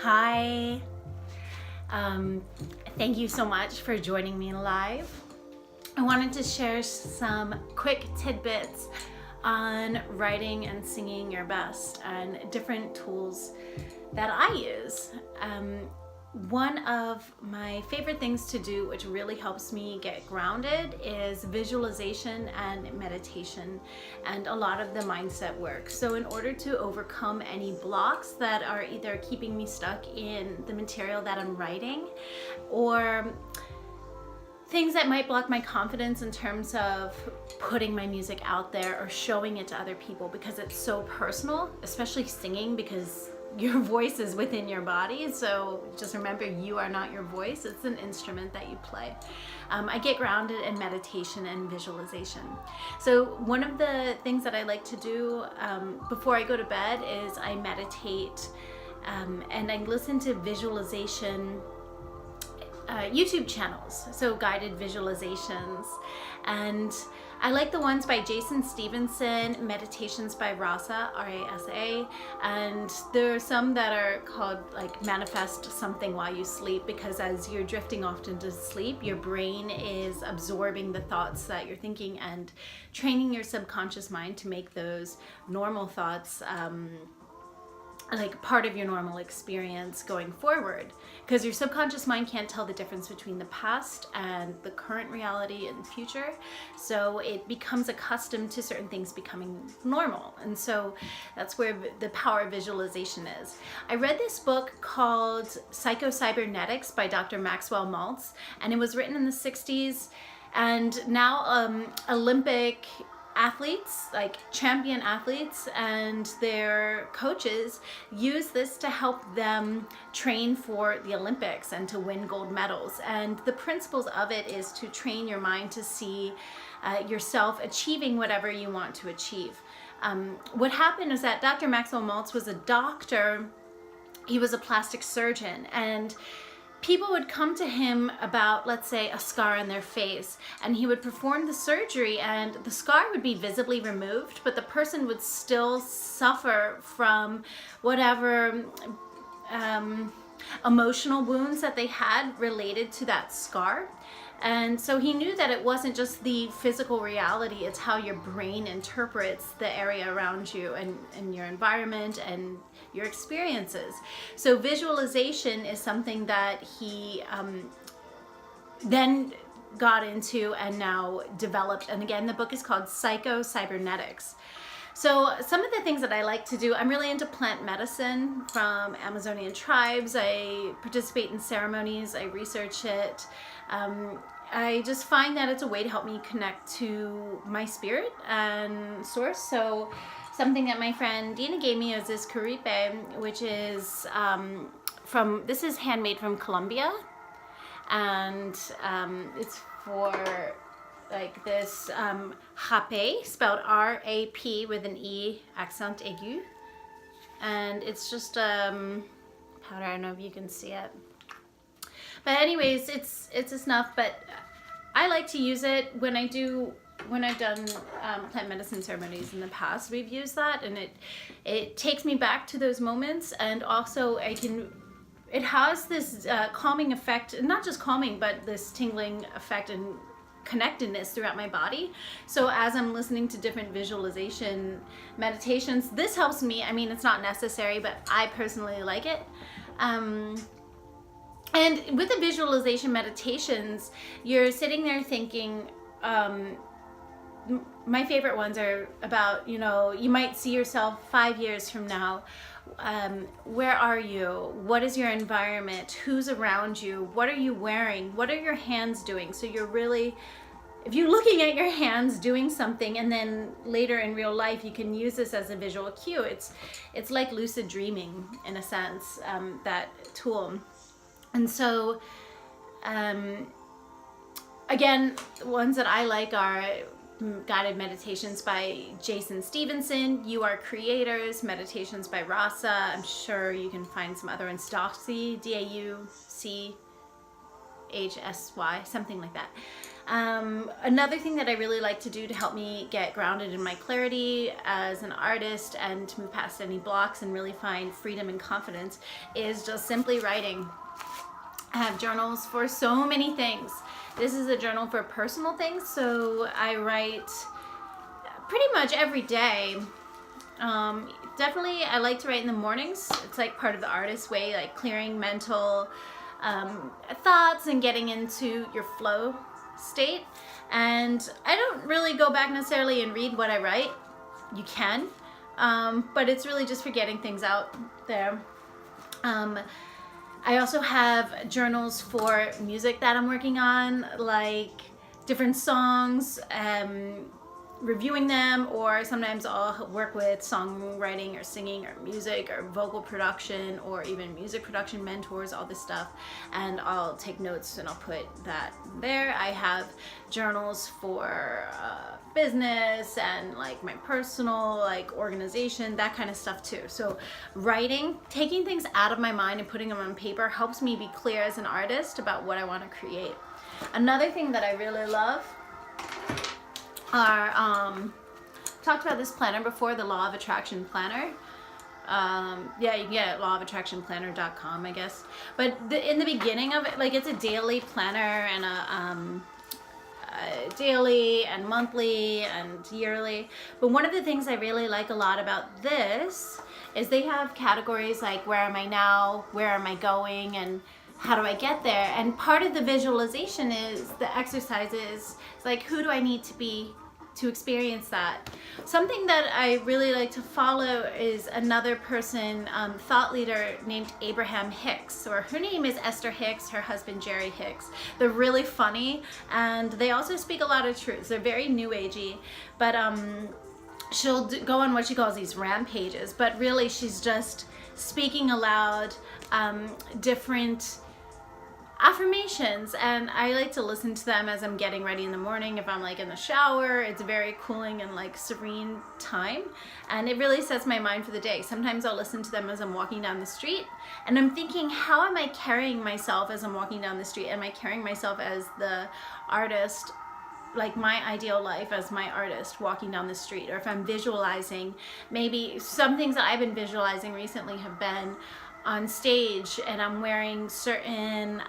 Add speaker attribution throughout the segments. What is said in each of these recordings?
Speaker 1: Hi. Thank you so much for joining me live. I wanted to share some quick tidbits on writing and singing your best and different tools that I use. One of my favorite things to do, which really helps me get grounded, is visualization and meditation and a lot of the mindset work. So in order to overcome any blocks that are either keeping me stuck in the material that I'm writing or things that might block my confidence in terms of putting my music out there or showing it to other people, because it's so personal, especially singing, because your voice is within your body. So just remember, you are not your voice. It's an instrument that you play. I get grounded in meditation and visualization. So one of the things that I like to do before I go to bed is I meditate and I listen to visualization YouTube channels, so guided visualizations. And I like the ones by Jason Stevenson, Meditations by Rasa, R-A-S-A, and there are some that are called like Manifest Something While You Sleep, because as you're drifting off into sleep, your brain is absorbing the thoughts that you're thinking and training your subconscious mind to make those normal thoughts like part of your normal experience going forward, because your subconscious mind can't tell the difference between the past and the current reality and future. So it becomes accustomed to certain things becoming normal. And so that's where the power of visualization is. I read this book called Psycho-Cybernetics by Dr. Maxwell Maltz, and it was written in the 60s. And now Olympic athletes, like champion athletes, and their coaches use this to help them train for the Olympics and to win gold medals. And the principles of it is to train your mind to see yourself achieving whatever you want to achieve. What happened is that Dr. Maxwell Maltz was a doctor. He was a plastic surgeon, and people would come to him about, let's say, a scar on their face, and he would perform the surgery and the scar would be visibly removed, but the person would still suffer from whatever emotional wounds that they had related to that scar. And so he knew that it wasn't just the physical reality, it's how your brain interprets the area around you and your environment and your experiences. So visualization is something that he then got into and now developed. And again, the book is called Psycho-Cybernetics. So some of the things that I like to do, I'm really into plant medicine from Amazonian tribes. I participate in ceremonies, I research it. I just find that it's a way to help me connect to my spirit and source. So something that my friend Dina gave me is this caripe, which is this is handmade from Colombia. And it's for like this rapé, spelled R-A-P with an E accent aigu. And it's just powder, I don't know if you can see it. But anyways, it's a snuff, but I like to use it when I've done plant medicine ceremonies in the past. We've used that, and it takes me back to those moments, and also it has this calming effect, not just calming, but this tingling effect and connectedness throughout my body. So as I'm listening to different visualization meditations, this helps me. I mean, it's not necessary, but I personally like it. And with the visualization meditations, you're sitting there thinking, my favorite ones are about, you might see yourself 5 years from now. Where are you? What is your environment? Who's around you? What are you wearing? What are your hands doing? So you're really, if you're looking at your hands doing something, and then later in real life you can use this as a visual cue. It's like lucid dreaming in a sense, that tool. And so, again, the ones that I like are guided meditations by Jason Stevenson, You Are Creators, meditations by Rasa. I'm sure you can find some other ones, Dauchsy, D-A-U-C-H-S-Y, something like that. Another thing that I really like to do to help me get grounded in my clarity as an artist and to move past any blocks and really find freedom and confidence is just simply writing. I have journals for so many things. This is a journal for personal things, so I write pretty much every day. Definitely I like to write in the mornings. It's like part of the artist's way, like clearing mental thoughts and getting into your flow state. And I don't really go back necessarily and read what I write. You can, but it's really just for getting things out there. I also have journals for music that I'm working on, like different songs, reviewing them, or sometimes I'll work with songwriting or singing or music or vocal production or even music production mentors, all this stuff, and I'll take notes and I'll put that there. I have journals for business and like my personal like organization, that kind of stuff too. So writing, taking things out of my mind and putting them on paper helps me be clear as an artist about what I want to create. Another thing that I really love are, talked about this planner before, the Law of Attraction Planner. Yeah, you can get it at lawofattractionplanner.com, I guess. But in the beginning of it, like it's a daily planner and a daily and monthly and yearly. But one of the things I really like a lot about this is they have categories like where am I now, where am I going, and how do I get there? And part of the visualization is the exercises. It's like, who do I need to be to experience that? Something that I really like to follow is another person, thought leader named Abraham Hicks, or her name is Esther Hicks, her husband Jerry Hicks. They're really funny and they also speak a lot of truths. They're very new agey, but she'll go on what she calls these rampages, but really she's just speaking aloud different affirmations, and I like to listen to them as I'm getting ready in the morning. If I'm like in the shower, it's a very cooling and like serene time, and it really sets my mind for the day. Sometimes I'll listen to them as I'm walking down the street and I'm thinking, how am I carrying myself as I'm walking down the street? Am I carrying myself as the artist, like my ideal life as my artist walking down the street? Or if I'm visualizing, maybe some things that I've been visualizing recently have been on stage and I'm wearing certain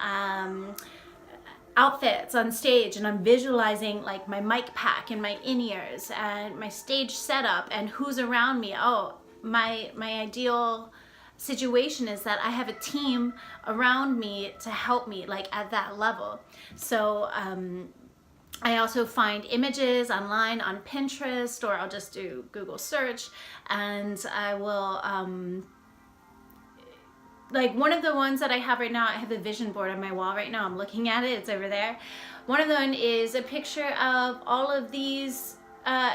Speaker 1: outfits on stage, and I'm visualizing like my mic pack and my in-ears and my stage setup and who's around me. Oh, my ideal situation is that I have a team around me to help me like at that level. So I also find images online on Pinterest, or I'll just do Google search, and I will like one of the ones that I have right now, I have a vision board on my wall right now. I'm looking at it, it's over there. One of them is a picture of all of these,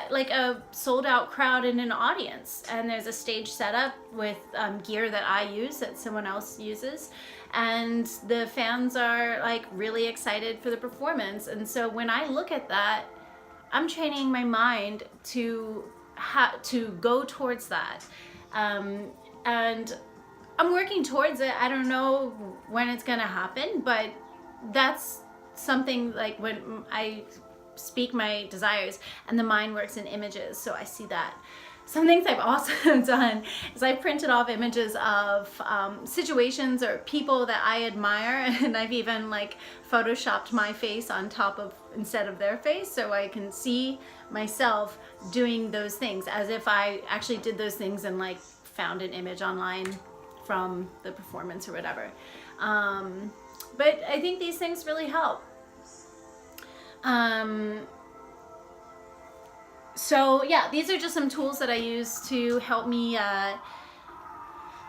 Speaker 1: like a sold out crowd in an audience. And there's a stage setup with gear that I use that someone else uses. And the fans are like really excited for the performance. And so when I look at that, I'm training my mind to go towards that. And I'm working towards it. I don't know when it's gonna happen, but that's something like when I speak my desires and the mind works in images, so I see that. Some things I've also done is I printed off images of situations or people that I admire, and I've even like photoshopped my face on top of instead of their face, so I can see myself doing those things as if I actually did those things and like found an image online from the performance or whatever. But I think these things really help. So yeah, these are just some tools that I use to help me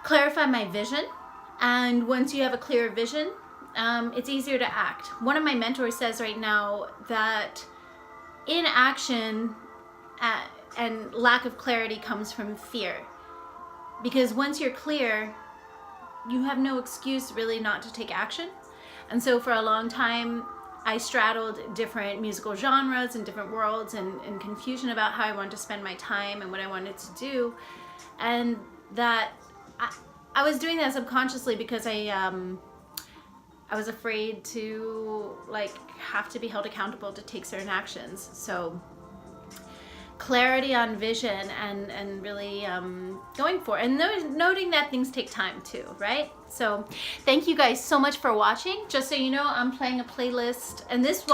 Speaker 1: clarify my vision. And once you have a clear vision, it's easier to act. One of my mentors says right now that inaction and lack of clarity comes from fear. Because once you're clear, you have no excuse really not to take action. And so for a long time, I straddled different musical genres and different worlds and confusion about how I wanted to spend my time and what I wanted to do. And that I was doing that subconsciously because I I was afraid to like have to be held accountable to take certain actions. So clarity on vision and really going for it, and noting that things take time too, right? So thank you guys so much for watching. Just so you know, I'm playing a playlist, and this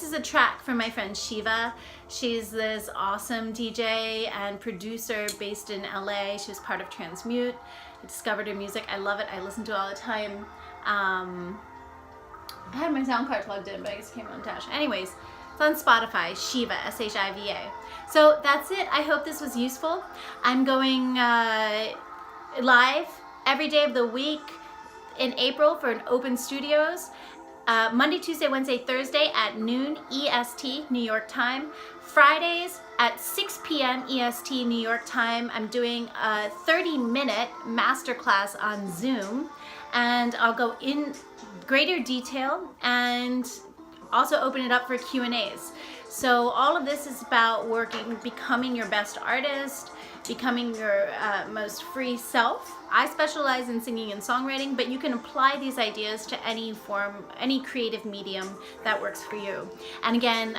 Speaker 1: is a track from my friend Shiva. She's this awesome DJ and producer based in LA. She was part of Transmute. I discovered her music. I love it. I listen to it all the time. I had my sound card plugged in, but I just came unattached. Anyways, it's on Spotify, Shiva, S-H-I-V-A. So that's it. I hope this was useful. I'm going live every day of the week in April for an open studios. Monday, Tuesday, Wednesday, Thursday at noon EST, New York time. Fridays at 6 p.m. EST, New York time. I'm doing a 30-minute masterclass on Zoom, and I'll go in greater detail and also open it up for Q&As. So all of this is about becoming your best artist, becoming your most free self. I specialize in singing and songwriting, but you can apply these ideas to any form, any creative medium that works for you. And again,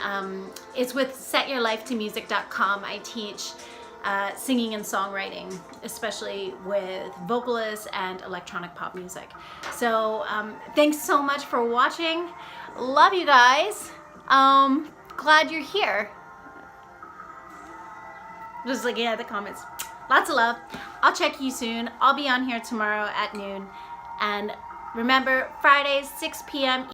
Speaker 1: it's with setyourlifetomusic.com. I teach singing and songwriting, especially with vocalists and electronic pop music. So thanks so much for watching. Love you guys. Glad you're here. Just looking at the comments. Lots of love. I'll check you soon. I'll be on here tomorrow at noon. And remember, Fridays, 6 p.m.